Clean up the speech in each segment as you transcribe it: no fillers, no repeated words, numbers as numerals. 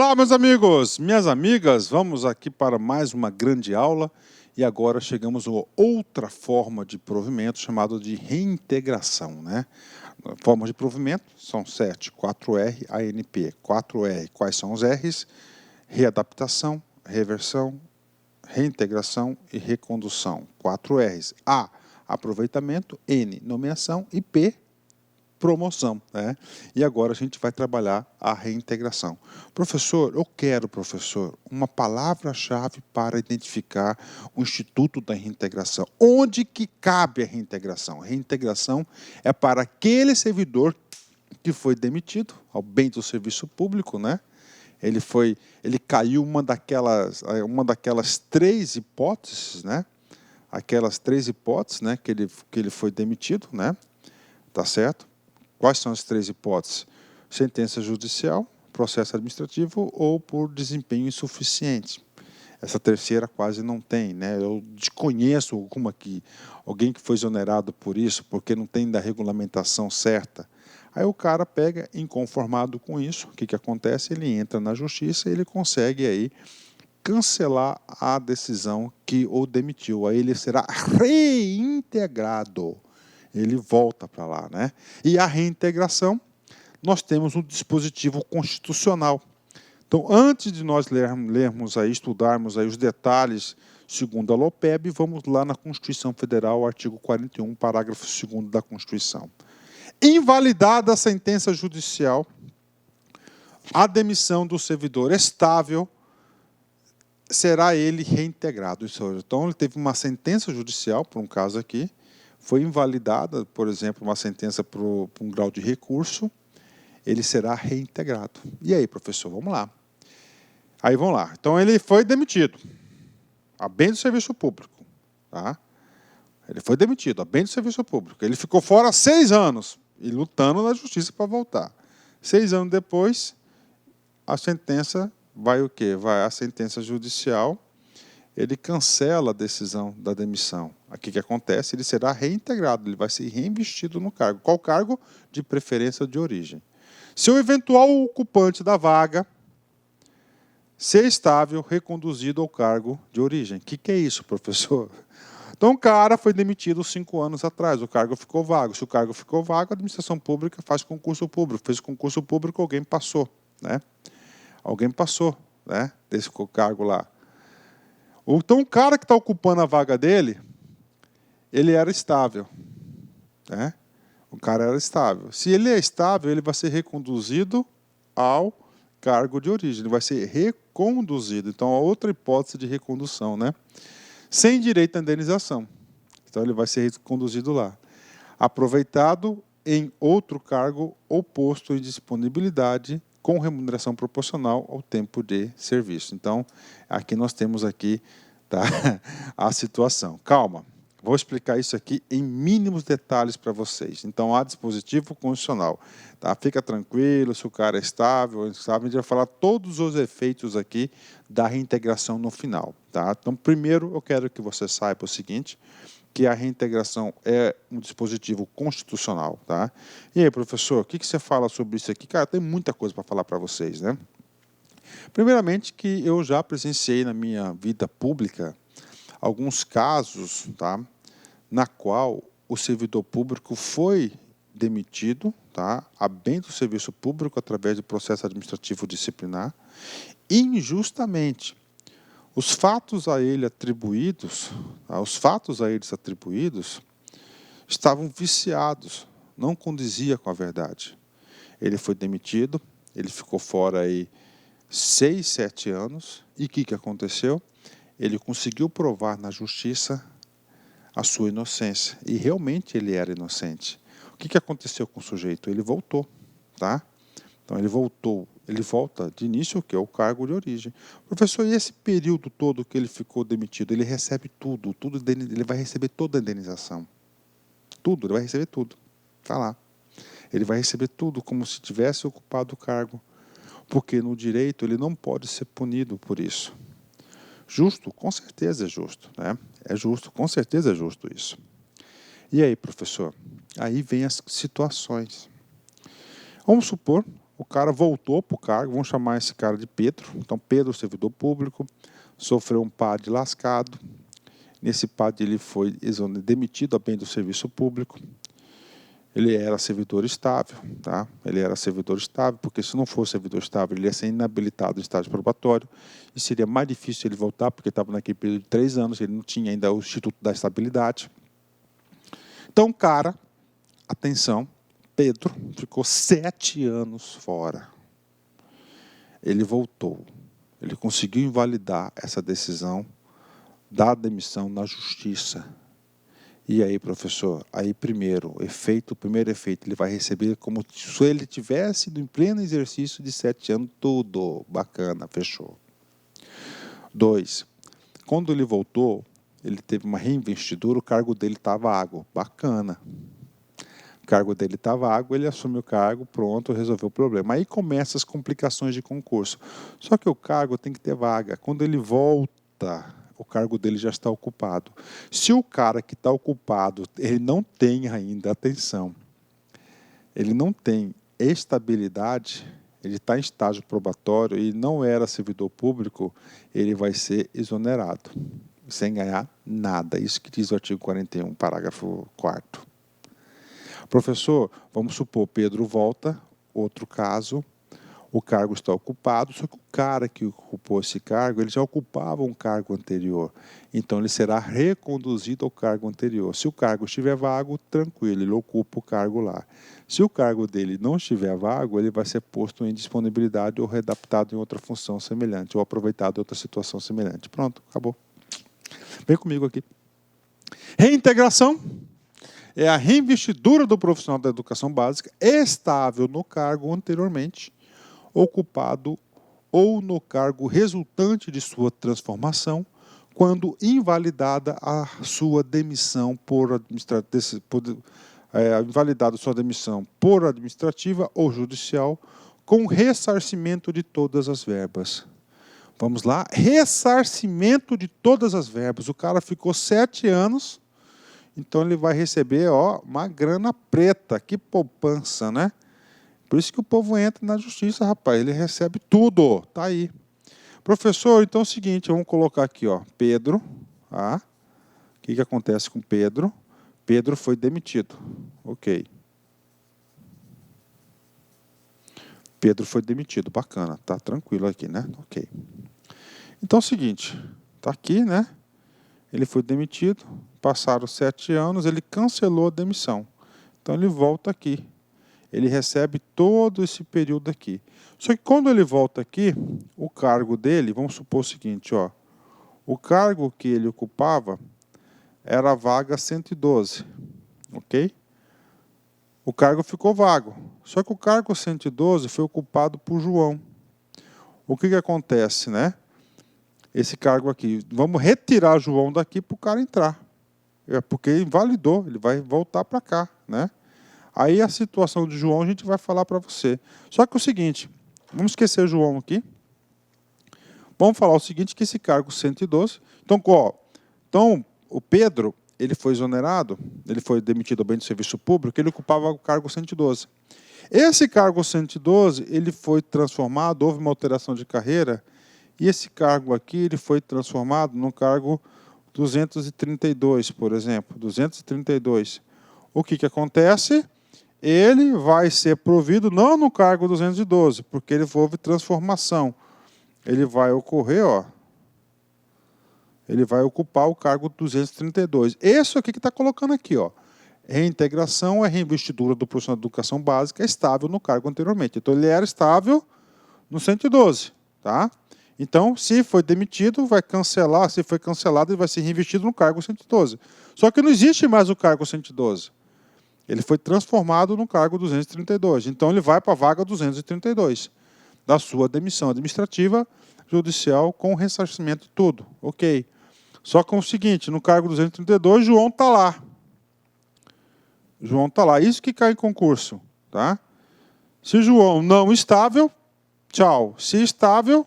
Olá, meus amigos, minhas amigas, vamos aqui para mais uma grande aula e agora chegamos a outra forma de provimento chamada de reintegração, né? Formas de provimento são 7, 4R, ANP. 4R, quais são os R's? Readaptação, reversão, reintegração e recondução. 4 R's. A, aproveitamento, N, nomeação e P, promoção, né? E agora a gente vai trabalhar a reintegração. Professor, eu quero, professor, uma palavra-chave para identificar o Instituto da Reintegração. Onde que cabe a reintegração? A reintegração é para aquele servidor que foi demitido, ao bem do serviço público, né? Ele caiu uma daquelas três hipóteses, né? Aquelas três hipóteses, né? Que ele foi demitido, né? Tá certo? Quais são as três hipóteses? Sentença judicial, processo administrativo ou por desempenho insuficiente. Essa terceira quase não tem, né? Eu desconheço alguém que foi exonerado por isso, porque não tem da regulamentação certa. Aí o cara pega, inconformado com isso, o que acontece? Ele entra na justiça e ele consegue aí cancelar a decisão que o demitiu. Aí ele será reintegrado. Ele volta para lá, né? E a reintegração, nós temos um dispositivo constitucional. Então, antes de nós lermos aí, estudarmos aí os detalhes segundo a LOPEB, vamos lá na Constituição Federal, artigo 41, parágrafo 2º da Constituição. Invalidada a sentença judicial, a demissão do servidor estável, será ele reintegrado. Então, ele teve uma sentença judicial, por um caso aqui, foi invalidada, por exemplo, uma sentença para um grau de recurso, ele será reintegrado. E aí, professor, vamos lá. Aí, vamos lá. Então, ele foi demitido, a bem do serviço público. Tá? Ele foi demitido, a bem do serviço público. Ele ficou fora 6 anos, e lutando na justiça para voltar. 6 anos depois, a sentença vai o quê? Vai a sentença judicial, ele cancela a decisão da demissão. Aqui o que acontece? Ele será reintegrado, ele vai ser reinvestido no cargo. Qual cargo? De preferência de origem. Se o eventual ocupante da vaga ser estável, reconduzido ao cargo de origem. O que é isso, professor? Então, o cara foi demitido 5 anos atrás, o cargo ficou vago. Se o cargo ficou vago, a administração pública faz concurso público. Fez concurso público, alguém passou, né? Alguém passou, né? Desse cargo lá. Então, o cara que está ocupando a vaga dele, ele era estável. Né? O cara era estável. Se ele é estável, ele vai ser reconduzido ao cargo de origem. Ele vai ser reconduzido. Então, a outra hipótese de recondução, né? Sem direito à indenização. Então, ele vai ser reconduzido lá. Aproveitado em outro cargo ou posto em disponibilidade com remuneração proporcional ao tempo de serviço. Então, aqui nós temos aqui, tá, a situação. Calma, vou explicar isso aqui em mínimos detalhes para vocês. Então, há dispositivo constitucional. Tá? Fica tranquilo, se o cara é estável, a gente vai falar todos os efeitos aqui da reintegração no final. Tá? Então, primeiro, eu quero que você saiba o seguinte, que a reintegração é um dispositivo constitucional. Tá? E aí, professor, o que você fala sobre isso aqui? Cara, tem muita coisa para falar para vocês, né? Primeiramente, que eu já presenciei na minha vida pública alguns casos, tá, na qual o servidor público foi demitido, tá, a bem do serviço público através do processo administrativo disciplinar, injustamente. Os fatos a ele atribuídos, estavam viciados, não condizia com a verdade. Ele foi demitido, ele ficou fora aí 6, 7 anos, e o que aconteceu? Ele conseguiu provar na justiça a sua inocência, e realmente ele era inocente. O que aconteceu com o sujeito? Ele voltou, tá? Então ele volta de início o que? O cargo de origem. Professor, e esse período todo que ele ficou demitido, ele recebe tudo, ele vai receber toda a indenização. Tudo, ele vai receber tudo. Está lá. Ele vai receber tudo como se tivesse ocupado o cargo. Porque no direito ele não pode ser punido por isso. Justo? Com certeza é justo, né? É justo, com certeza é justo isso. E aí, professor? Aí vem as situações. Vamos supor, O cara voltou para o cargo, vamos chamar esse cara de Pedro. Então, Pedro, servidor público, sofreu um PAD lascado. Nesse PAD ele foi demitido a bem do serviço público. Ele era servidor estável, tá? Ele era servidor estável, porque se não fosse servidor estável, ele ia ser inabilitado em estágio probatório e seria mais difícil ele voltar, porque estava naquele período de 3 anos, ele não tinha ainda o Instituto da Estabilidade. Então, cara, atenção, Pedro ficou 7 anos fora. Ele voltou. Ele conseguiu invalidar essa decisão da demissão na justiça. E aí, professor, aí o primeiro efeito, ele vai receber como se ele tivesse em pleno exercício de 7 anos, tudo bacana, fechou. 2, quando ele voltou, ele teve uma reinvestidura, o cargo dele estava vago, bacana. O cargo dele estava vago, ele assume o cargo, pronto, resolveu o problema. Aí começam as complicações de concurso. Só que o cargo tem que ter vaga. Quando ele volta, o cargo dele já está ocupado. Se o cara que está ocupado, ele não tem ainda, atenção, ele não tem estabilidade, ele está em estágio probatório e não era servidor público, ele vai ser exonerado, sem ganhar nada. Isso que diz o artigo 41, parágrafo 4º. Professor, vamos supor, Pedro volta, outro caso, o cargo está ocupado, só que o cara que ocupou esse cargo, ele já ocupava um cargo anterior. Então, ele será reconduzido ao cargo anterior. Se o cargo estiver vago, tranquilo, ele ocupa o cargo lá. Se o cargo dele não estiver vago, ele vai ser posto em disponibilidade ou readaptado em outra função semelhante, ou aproveitado em outra situação semelhante. Pronto, acabou. Vem comigo aqui. Reintegração é a reinvestidura do profissional da educação básica estável no cargo anteriormente ocupado ou no cargo resultante de sua transformação, quando invalidada a sua demissão por administrativa ou judicial, com ressarcimento de todas as verbas. Vamos lá, ressarcimento de todas as verbas. O cara ficou 7 anos, então ele vai receber, uma grana preta, que poupança, né? Por isso que o povo entra na justiça, rapaz, ele recebe tudo, tá aí. Professor, então é o seguinte, vamos colocar aqui, Pedro, o que acontece com Pedro? Pedro foi demitido, ok. Pedro foi demitido, bacana, tá tranquilo aqui, né? Ok. Então é o seguinte, tá aqui, né? Ele foi demitido, passaram 7 anos, ele cancelou a demissão. Então ele volta aqui. Ele recebe todo esse período aqui. Só que quando ele volta aqui, o cargo dele, vamos supor o seguinte, o cargo que ele ocupava era a vaga 112, ok? O cargo ficou vago. Só que o cargo 112 foi ocupado por João. O que acontece, né? Esse cargo aqui, vamos retirar João daqui para o cara entrar. Porque invalidou, ele vai voltar para cá, né? Aí a situação de João a gente vai falar para você. Só que é o seguinte, vamos esquecer João aqui. Vamos falar o seguinte, que esse cargo 112... Então o Pedro, ele foi exonerado, ele foi demitido ao bem do serviço público, ele ocupava o cargo 112. Esse cargo 112, ele foi transformado, houve uma alteração de carreira, e esse cargo aqui, ele foi transformado no cargo 232, por exemplo, 232. O que acontece? Ele vai ser provido não no cargo 212, porque ele houve transformação. Ele vai ocorrer, ele vai ocupar o cargo 232. Esse aqui que está colocando aqui, reintegração é reinvestidura do profissional de educação básica estável no cargo anteriormente. Então, ele era estável no 112, tá? Então, se foi demitido, vai cancelar. Se foi cancelado, ele vai ser reinvestido no cargo 112. Só que não existe mais o cargo 112. Ele foi transformado no cargo 232. Então, ele vai para a vaga 232 da sua demissão administrativa, judicial, com ressarcimento e tudo. Ok. Só que é o seguinte, no cargo 232, João está lá. João está lá. Isso que cai em concurso. Tá? Se João não estável, tchau. Se estável,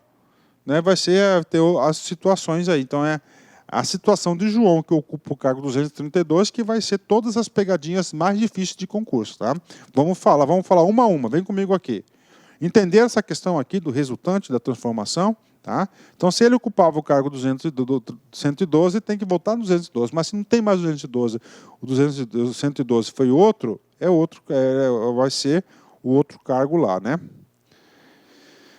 né, vai ser ter as situações aí. Então, é a situação de João, que ocupa o cargo 232, que vai ser todas as pegadinhas mais difíceis de concurso. Tá? Vamos falar uma a uma. Vem comigo aqui. Entenderam essa questão aqui do resultante da transformação? Tá? Então, se ele ocupava o cargo 112, tem que voltar no 212. Mas se não tem mais 212, o 112 foi outro, vai ser o outro cargo lá, né?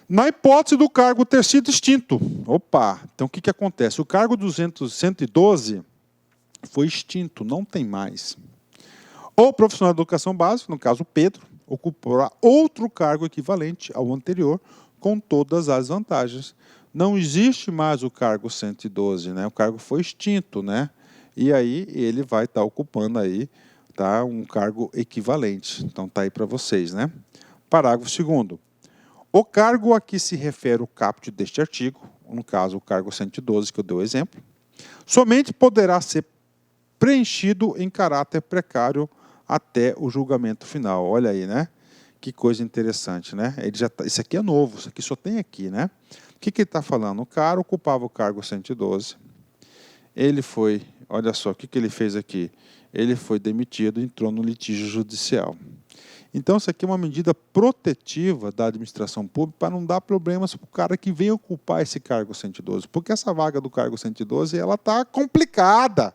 Na hipótese do cargo ter sido extinto. Opa! Então, o que acontece? O cargo 112 foi extinto, não tem mais. O profissional de educação básica, no caso Pedro, ocupará outro cargo equivalente ao anterior, com todas as vantagens. Não existe mais o cargo 112, né? O cargo foi extinto, né? E aí ele vai estar ocupando aí, tá, um cargo equivalente. Então tá aí para vocês, né? Parágrafo 2º. O cargo a que se refere o caput deste artigo, no caso o cargo 112 que eu dei o exemplo, somente poderá ser preenchido em caráter precário até o julgamento final. Olha aí, né? Que coisa interessante, né? Isso aqui é novo, isso aqui só tem aqui, né? O que ele está falando? O cara ocupava o cargo 112, ele foi, olha só, o que ele fez aqui? Ele foi demitido e entrou no litígio judicial. Então, isso aqui é uma medida protetiva da administração pública para não dar problemas para o cara que vem ocupar esse cargo 112, porque essa vaga do cargo 112, ela está complicada.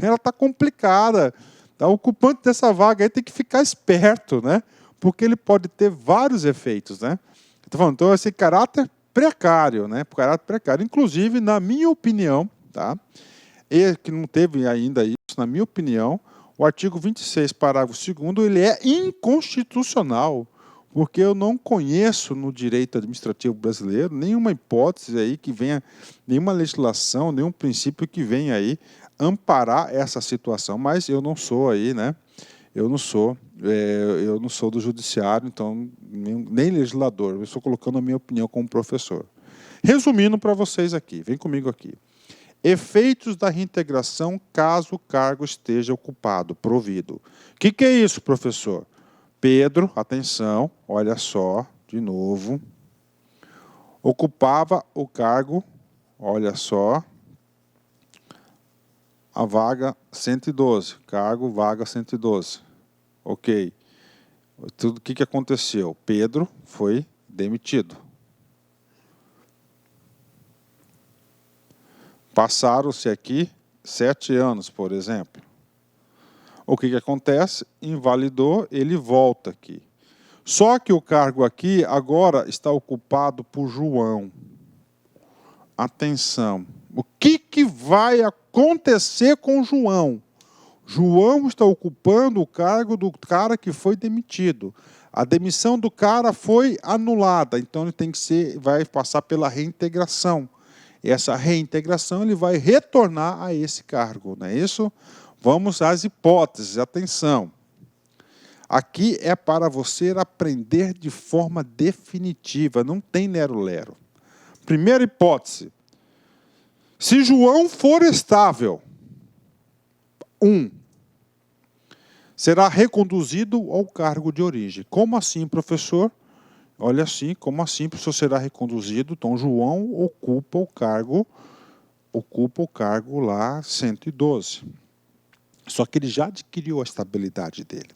Ela está complicada. O ocupante dessa vaga aí tem que ficar esperto, né? Porque ele pode ter vários efeitos, né? Então, esse caráter precário, né? Caráter precário. Inclusive, na minha opinião, tá? E que não teve ainda isso, na minha opinião, o artigo 26, parágrafo 2º, ele é inconstitucional, porque eu não conheço no direito administrativo brasileiro nenhuma hipótese aí que venha, nenhuma legislação, nenhum princípio que venha aí amparar essa situação, mas eu não sou aí, né? Eu não sou do judiciário, então nem legislador. Eu estou colocando a minha opinião como professor. Resumindo para vocês aqui, vem comigo aqui. Efeitos da reintegração caso o cargo esteja ocupado, provido. O que é isso, professor? Pedro, atenção, olha só, de novo. Ocupava o cargo, olha só, a vaga 112, cargo, vaga 112. Ok. O que aconteceu? Pedro foi demitido. Passaram-se aqui 7 anos, por exemplo. O que acontece? Invalidou, ele volta aqui. Só que o cargo aqui agora está ocupado por João. Atenção. O que vai acontecer com João? João está ocupando o cargo do cara que foi demitido. A demissão do cara foi anulada, então ele vai passar pela reintegração. E essa reintegração ele vai retornar a esse cargo, não é isso? Vamos às hipóteses, atenção. Aqui é para você aprender de forma definitiva, não tem lero-lero. Primeira hipótese. Se João for estável, 1. Será reconduzido ao cargo de origem. Como assim, professor? Olha assim, como assim, professor, será reconduzido? Então, João ocupa o cargo lá 112. Só que ele já adquiriu a estabilidade dele.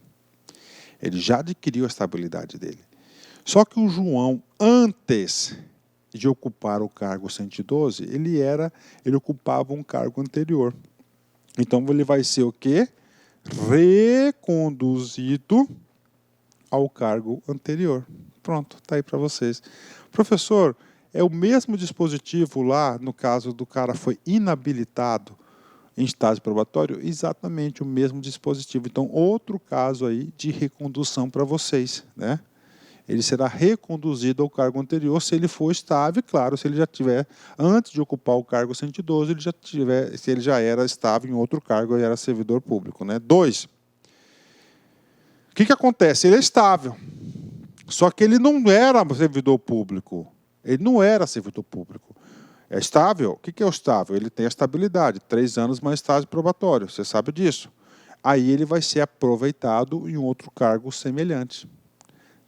Só que o João, antes de ocupar o cargo 112, ele ocupava um cargo anterior. Então, ele vai ser o quê? Reconduzido ao cargo anterior. Pronto, está aí para vocês. Professor, é o mesmo dispositivo lá, no caso do cara foi inabilitado em estágio probatório? Exatamente o mesmo dispositivo. Então, outro caso aí de recondução para vocês, né? Ele será reconduzido ao cargo anterior se ele for estável, claro, se ele já tiver, antes de ocupar o cargo 112, se ele já era estável em outro cargo e era servidor público, né? 2. O que acontece? Ele é estável. Só que ele não era servidor público. É estável? O que é o estável? Ele tem a estabilidade, 3 anos mais estágio probatório, você sabe disso. Aí ele vai ser aproveitado em outro cargo semelhante.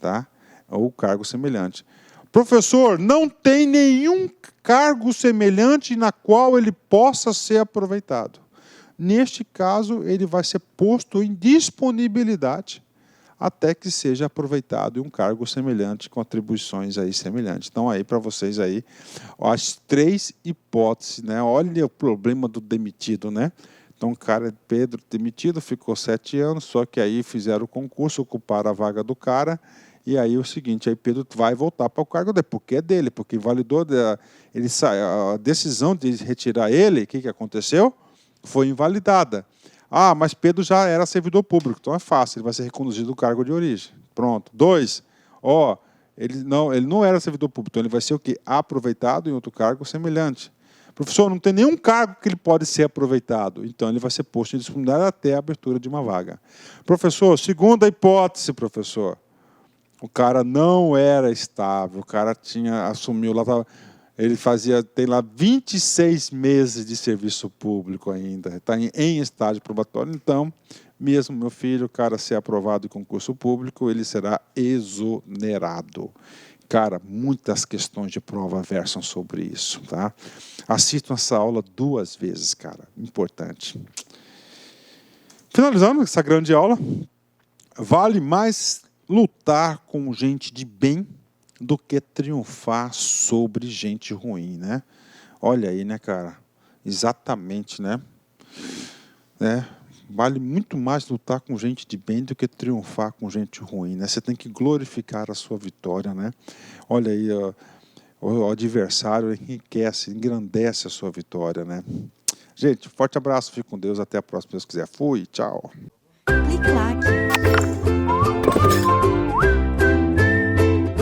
Tá? Ou cargo semelhante. Professor, não tem nenhum cargo semelhante na qual ele possa ser aproveitado. Neste caso, ele vai ser posto em disponibilidade até que seja aproveitado em um cargo semelhante, com atribuições aí semelhantes. Então, aí para vocês aí, as 3 hipóteses, né? Olha o problema do demitido, né? Então, o cara, Pedro, demitido, ficou 7 anos, só que aí fizeram o concurso, ocuparam a vaga do cara, e aí o seguinte, aí Pedro vai voltar para o cargo dele, porque é dele, porque invalidou, a decisão de retirar ele, o que aconteceu? Foi invalidada. Ah, mas Pedro já era servidor público, então é fácil, ele vai ser reconduzido do cargo de origem. Pronto. 2, ele não era servidor público, então ele vai ser o quê? Aproveitado em outro cargo semelhante. Professor, não tem nenhum cargo que ele pode ser aproveitado, então ele vai ser posto em disponibilidade até a abertura de uma vaga. Professor, segunda hipótese, professor. O cara não era estável, o cara assumiu lá, ele tem lá 26 meses de serviço público ainda, está em estágio probatório, então, mesmo meu filho, o cara ser aprovado em concurso público, ele será exonerado. Cara, muitas questões de prova versam sobre isso, tá? Assistam essa aula 2 vezes, cara, importante. Finalizando essa grande aula, vale mais lutar com gente de bem do que triunfar sobre gente ruim, né? Olha aí, né, cara? Exatamente, né? Vale muito mais lutar com gente de bem do que triunfar com gente ruim, né? Você tem que glorificar a sua vitória, né? Olha aí, o adversário enriquece, engrandece a sua vitória, né? Gente, forte abraço, fique com Deus, até a próxima, se Deus quiser. Fui, tchau. Clique like.